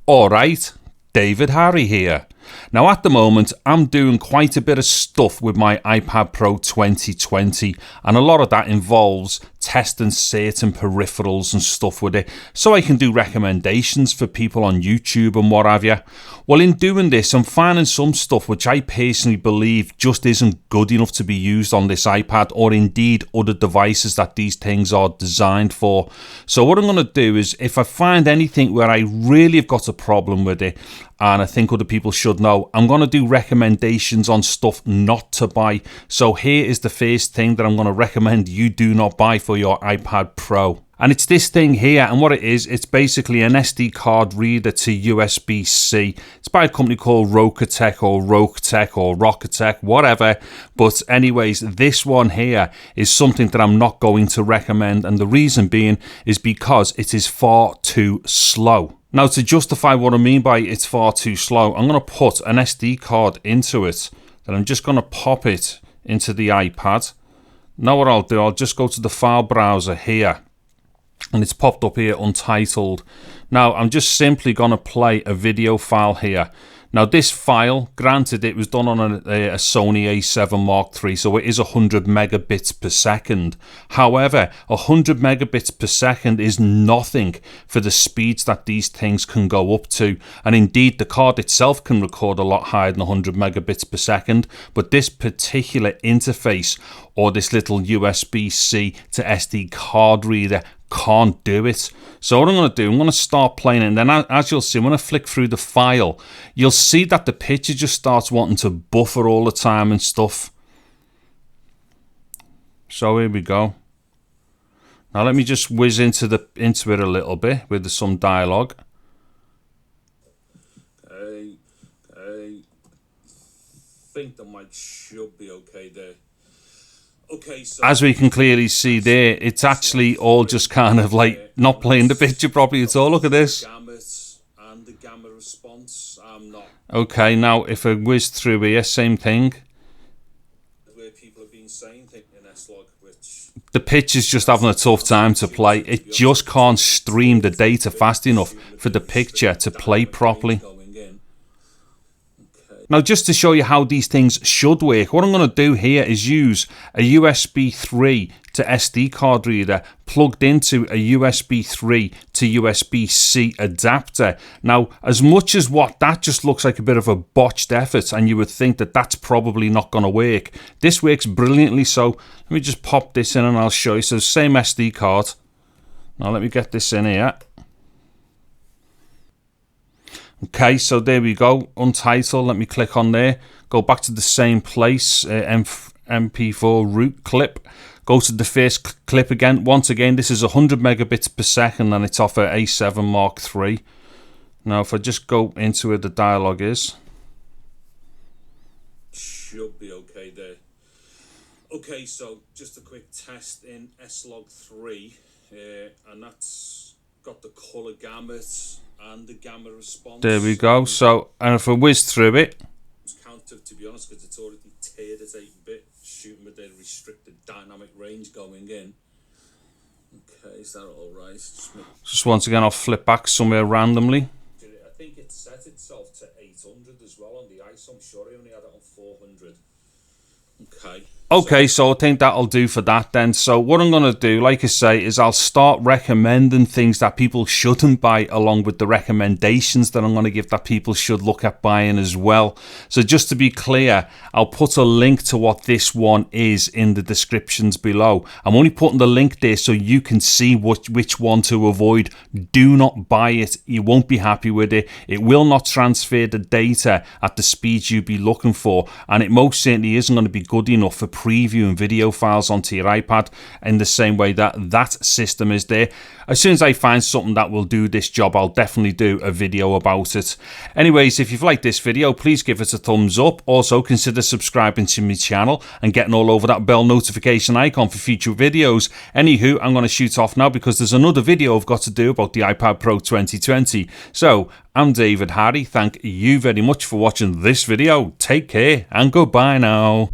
Alright, David Harry here. Now at the moment I'm doing quite a bit of stuff with my iPad Pro 2020 and a lot of that involves testing certain peripherals and stuff with it so I can do recommendations for people on YouTube and what have you. Well, in doing this I'm finding some stuff which I personally believe just isn't good enough to be used on this iPad or indeed other devices that these things are designed for. So what I'm going to do is if I find anything where I really have got a problem with it and I think other people should know, I'm going to do recommendations on stuff not to buy. So here is the first thing that I'm going to recommend you do not buy for your iPad Pro. And it's this thing here, and what it is, it's basically an SD card reader to USB-C. It's by a company called Rocketek or Rocketek, whatever. But anyways, this one here is something that I'm not going to recommend, and the reason being is because it is far too slow. Now, to justify what I mean by it's far too slow, I'm going to put an SD card into it. Then I'm just going to pop it into the iPad. Now what I'll do, I'll just go to the file browser here. And it's popped up here untitled. Now I'm just simply going to play a video file here. Now this file, granted it was done on a Sony A7 Mark III, so it is 100 megabits per second. However, 100 megabits per second is nothing for the speeds that these things can go up to. And indeed the card itself can record a lot higher than 100 megabits per second, but this particular interface or this little USB-C to SD card reader can't do it. So what I'm going to do, I'm going to start playing it, and then as you'll see when I flick through the file, you'll see that the picture just starts wanting to buffer all the time and stuff. So here we go. Now let me just whiz into it a little bit with some dialogue. I think the mic should be okay there. Okay, so as we can clearly see there, it's actually all just kind of like not playing the picture properly at all. Look at this. And the gamma response, I'm not. Okay, now if I whiz through here, same thing. Where people have been saying things in S-Log, which the picture's just having a tough time to play. It just can't stream the data fast enough for the picture to play properly. Now, just to show you how these things should work, what I'm going to do here is use a USB 3 to SD card reader plugged into a USB 3 to USB-C adapter. Now, as much as what that just looks like a bit of a botched effort, and you would think that that's probably not going to work, this works brilliantly. So let me just pop this in and I'll show you. So same SD card. Now let me get this in here. Okay, so there we go, untitled. Let me click on there, go back to the same place, MP4 root clip, go to the first clip again. Once again, this is 100 megabits per second and it's off a A7 Mark III. Now if I just go into where the dialogue is. Should be okay there. Okay, so just a quick test in S-Log 3, and that's got the colour gamut and the gamma response. There we go. So, and if I whiz through it, it's counted, to be honest, because it's already tiered at 8-bit, shooting with the restricted dynamic range going in. Okay, is that all right? Just once again, I'll flip back somewhere randomly. I think it set itself to 800 as well on the ISO. I'm sure I only had it on 400. Okay, so I think that'll do for that then. So what I'm going to do, like I say, is I'll start recommending things that people shouldn't buy along with the recommendations that I'm going to give that people should look at buying as well. So just to be clear, I'll put a link to what this one is in the descriptions below. I'm only putting the link there so you can see which one to avoid. Do not buy it. You won't be happy with it. It will not transfer the data at the speed you'd be looking for, and it most certainly isn't going to be good enough for previewing video files onto your iPad in the same way that that system is there. As soon as I find something that will do this job, I'll definitely do a video about it. Anyways, if you've liked this video, please give it a thumbs up. Also, consider subscribing to my channel and getting all over that bell notification icon for future videos. Anywho, I'm going to shoot off now because there's another video I've got to do about the iPad Pro 2020. So, I'm David Harry. Thank you very much for watching this video. Take care and goodbye now.